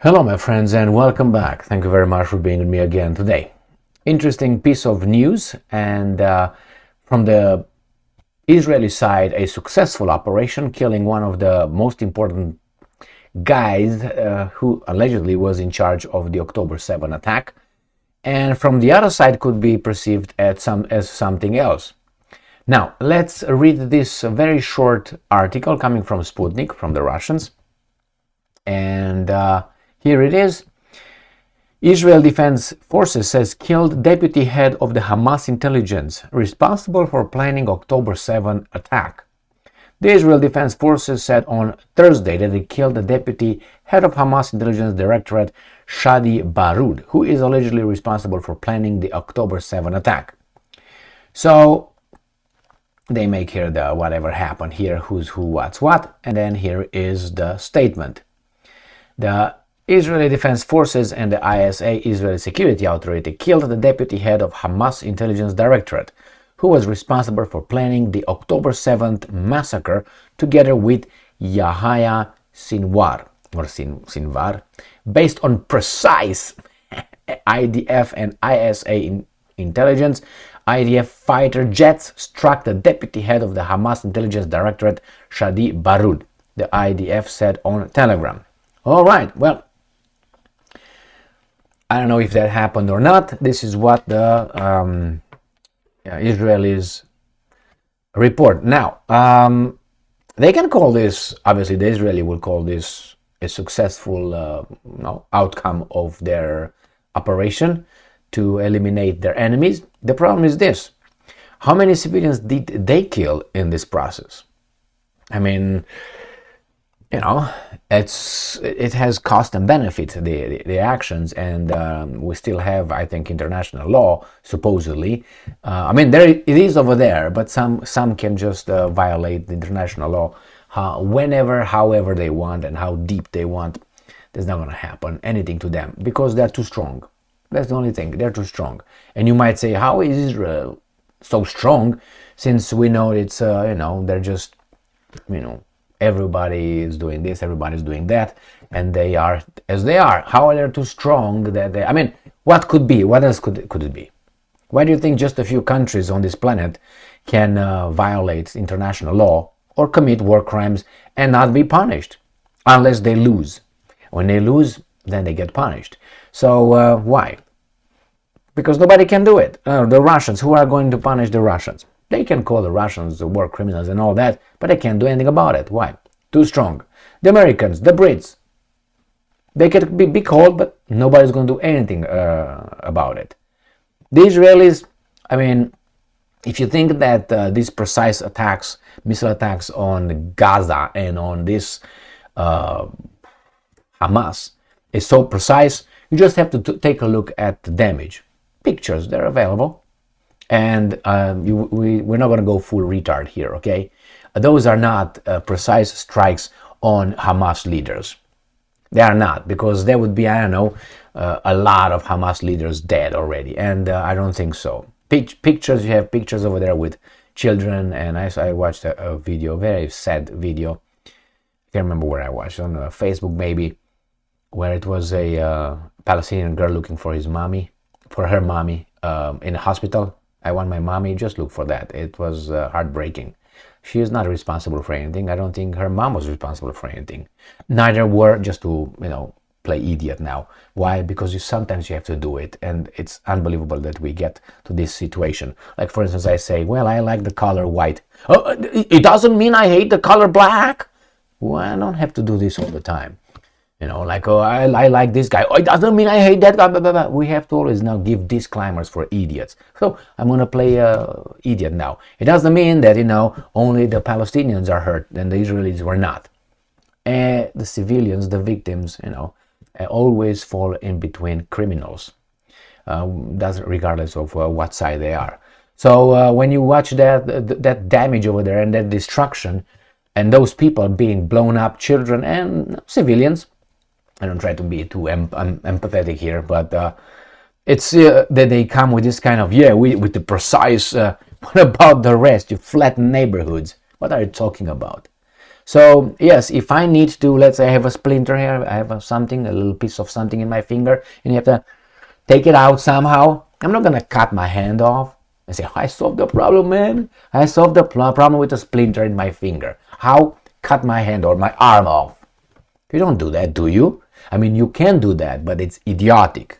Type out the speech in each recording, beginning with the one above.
Hello, my friends, and welcome back. Thank you very much for being with me again today. Interesting piece of news, and from the Israeli side, a successful operation killing one of the most important guys who allegedly was in charge of the October 7 attack, and from the other side could be perceived as something else. Now, let's read this very short article coming from Sputnik, from the Russians, and here it is. Israel Defense Forces says killed deputy head of the Hamas intelligence responsible for planning October 7 attack. The Israel Defense Forces said on Thursday that they killed the deputy head of Hamas intelligence directorate Shadi Baroud, who is allegedly responsible for planning the October 7 attack. So they make here the whatever happened here, who's who, what's what, and then here is the statement. The Israeli Defense Forces and the ISA, Israeli Security Authority, killed the deputy head of Hamas Intelligence Directorate, who was responsible for planning the October 7th massacre together with Yahya Sinwar, based on precise IDF and ISA intelligence. IDF fighter jets struck the deputy head of the Hamas Intelligence Directorate, Shadi Baroud, the IDF said on Telegram. All right, well, I don't know if that happened or not. This is what the Israelis report. Now, they can call this, obviously the Israeli will call this a successful outcome of their operation to eliminate their enemies. The problem is this: how many civilians did they kill in this process? I mean, it has cost and benefit, the actions, and we still have, I think, international law, supposedly. It is over there, but some can just violate the international law whenever, however they want, and how deep they want. There's not going to happen anything to them, because they're too strong. That's the only thing, they're too strong. And you might say, how is Israel so strong, since we know it's, they're just, everybody is doing this, everybody's doing that, and they are as they are. How are they too strong that they, what could be? What else could it be? Why do you think just a few countries on this planet can violate international law or commit war crimes and not be punished unless they lose? When they lose, then they get punished. So why? Because nobody can do it. The Russians, who are going to punish the Russians? They can call the Russians the war criminals and all that, but they can't do anything about it. Why? Too strong. The Americans, the Brits, they can be called, but nobody's going to do anything about it. The Israelis, if you think that these precise attacks, missile attacks on Gaza and on this Hamas is so precise, you just have to take a look at the damage. Pictures, they're available. And we're not going to go full retard here, okay? Those are not precise strikes on Hamas leaders. They are not, because there would be, a lot of Hamas leaders dead already, and I don't think so. Pictures, you have pictures over there with children, and I watched a video, very sad video. I can't remember where I watched, on Facebook maybe, where it was a Palestinian girl looking for her mommy in a hospital. I want my mommy. Just look for that. It was heartbreaking. She is not responsible for anything. I don't think her mom was responsible for anything. Neither were, just to play idiot now. Why? Because sometimes you have to do it, and it's unbelievable that we get to this situation. Like, for instance, I say, well, I like the color white. Oh, it doesn't mean I hate the color black. Well, I don't have to do this all the time. I like this guy. Oh, it doesn't mean I hate that guy. Blah, blah, blah. We have to always now give disclaimers for idiots. So I'm going to play idiot now. It doesn't mean that, only the Palestinians are hurt and the Israelis were not. The civilians, the victims, always fall in between criminals. That's regardless of what side they are. So when you watch that damage over there and that destruction and those people being blown up, children and civilians, I don't try to be too empathetic here, but it's that they come with this kind of, with the precise, what about the rest? You flatten neighborhoods. What are you talking about? So yes, if I need to, let's say I have a splinter here, I have something, a little piece of something in my finger, and you have to take it out somehow, I'm not gonna cut my hand off and say, I solved the problem, man. I solved the problem with a splinter in my finger. How? Cut my hand or my arm off. You don't do that, do you? I mean, you can do that, but it's idiotic.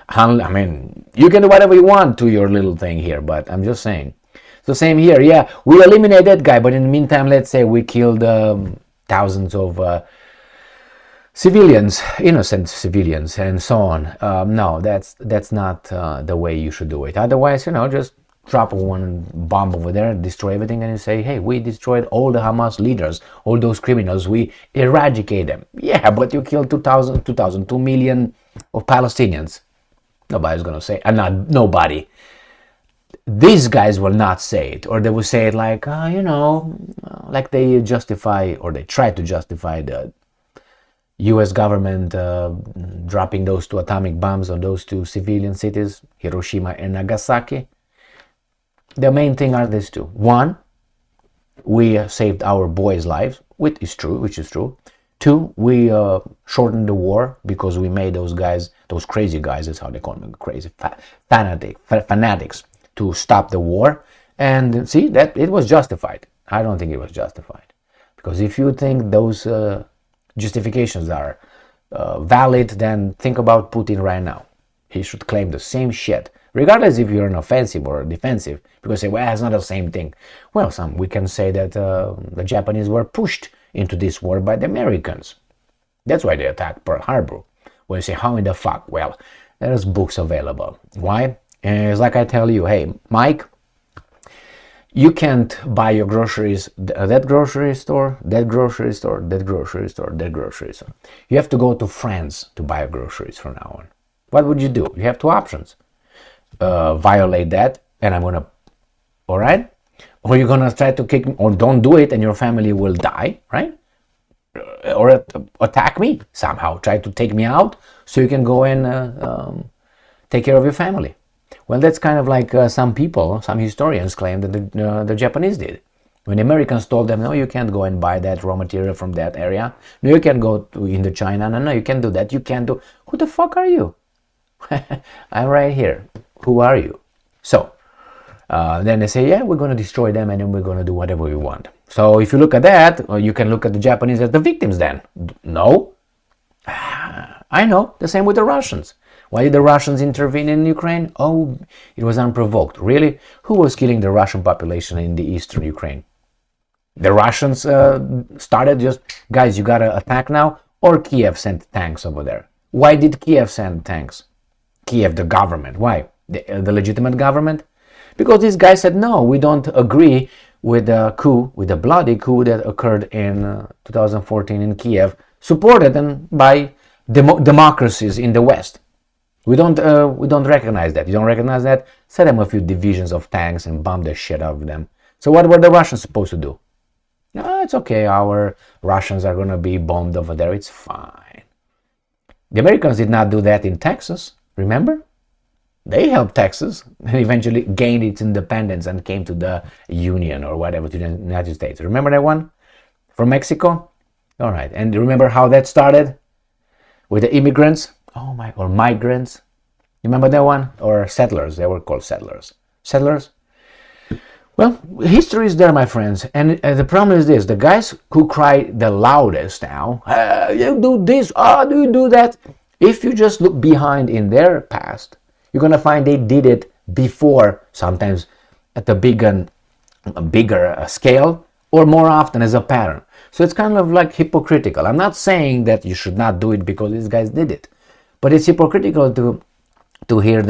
I mean, you can do whatever you want to your little thing here, but I'm just saying. So same here, yeah, we eliminate that guy, but in the meantime, let's say we killed thousands of civilians, innocent civilians, and so on. No, that's not the way you should do it. Otherwise, just drop one bomb over there, destroy everything, and you say, hey, we destroyed all the Hamas leaders, all those criminals, we eradicate them. Yeah, but you killed 2 million of Palestinians. Nobody's going to say, not nobody. These guys will not say it, or they will say it like, like they justify, or they try to justify the U.S. government dropping those 2 atomic bombs on those 2 civilian cities, Hiroshima and Nagasaki. The main thing are these 2. One, we saved our boys' lives, which is true. 2, we shortened the war because we made those guys, those crazy guys, that's how they call them, crazy fanatics, to stop the war. And see, that it was justified. I don't think it was justified. Because if you think those justifications are valid, then think about Putin right now. He should claim the same shit, regardless if you're an offensive or a defensive, because say, well, it's not the same thing. Well, we can say that the Japanese were pushed into this war by the Americans. That's why they attacked Pearl Harbor. When you say, how in the fuck? Well, there's books available. Why? It's like I tell you, hey, Mike, you can't buy your groceries that grocery store, that grocery store, that grocery store, that grocery store. You have to go to France to buy groceries from now on. What would you do? You have 2 options. Violate that, and I'm gonna, all right? Or you're gonna try to kick me, or don't do it, and your family will die, right? Or attack me somehow, try to take me out, so you can go and take care of your family. Well, that's kind of like some historians claim that the Japanese did. When the Americans told them, no, you can't go and buy that raw material from that area. No, you can't go into China. No, you can't do that. You can't do. Who the fuck are you? I'm right here. Who are you? So then they say, yeah, we're going to destroy them and then we're going to do whatever we want. So if you look at that, you can look at the Japanese as the victims then. No. I know. The same with the Russians. Why did the Russians intervene in Ukraine? Oh, it was unprovoked. Really? Who was killing the Russian population in the eastern Ukraine? The Russians started just, guys, you gotta attack now? Or Kiev sent tanks over there? Why did Kiev send tanks? Kiev, the government. Why? The legitimate government? Because these guys said, no, we don't agree with the coup, with the bloody coup that occurred in 2014 in Kiev, supported by democracies in the West. We don't recognize that. You don't recognize that? Send them a few divisions of tanks and bomb the shit out of them. So what were the Russians supposed to do? No, it's okay. Our Russians are going to be bombed over there. It's fine. The Americans did not do that in Texas. Remember? They helped Texas and eventually gained its independence and came to the Union or whatever, to the United States. Remember that one? From Mexico? All right. And remember how that started? With the immigrants? Oh my, or migrants. Remember that one? Or settlers, they were called settlers. Settlers? Well, history is there, my friends. And the problem is this, the guys who cry the loudest now, you do this, do you do that? If you just look behind in their past, you're going to find they did it before, sometimes at a bigger scale, or more often as a pattern. So it's kind of like hypocritical. I'm not saying that you should not do it because these guys did it. But it's hypocritical to hear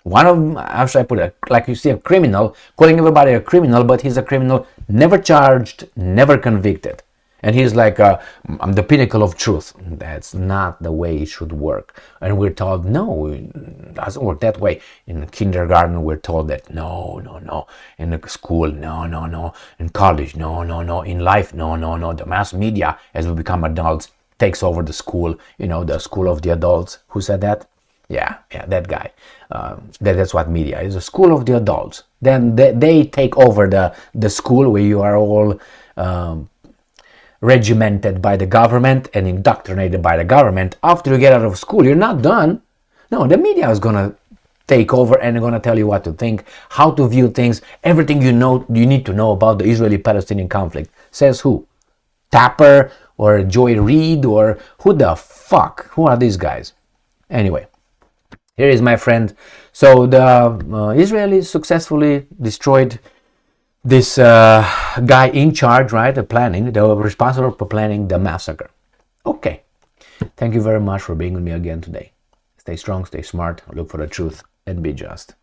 one of, how should I put it, like you see a criminal, calling everybody a criminal, but he's a criminal never charged, never convicted. And he's like, I'm the pinnacle of truth. That's not the way it should work. And we're told, no, it doesn't work that way. In kindergarten, we're told that, no. In the school, no. In college, no. In life, no. The mass media, as we become adults, takes over the school, the school of the adults. Who said that? Yeah, that guy. That's what media is, a school of the adults. Then they take over the school where you are all regimented by the government and indoctrinated by the government. After you get out of school, you're not done. No, the media is going to take over and they're going to tell you what to think, how to view things, everything you need to know about the Israeli-Palestinian conflict. Says who? Tapper or Joy Reid, or who the fuck? Who are these guys? Anyway, here is my friend. So the Israelis successfully destroyed this guy in charge, right? The responsible for planning the massacre. Okay. Thank you very much for being with me again today. Stay strong, stay smart, look for the truth, and be just.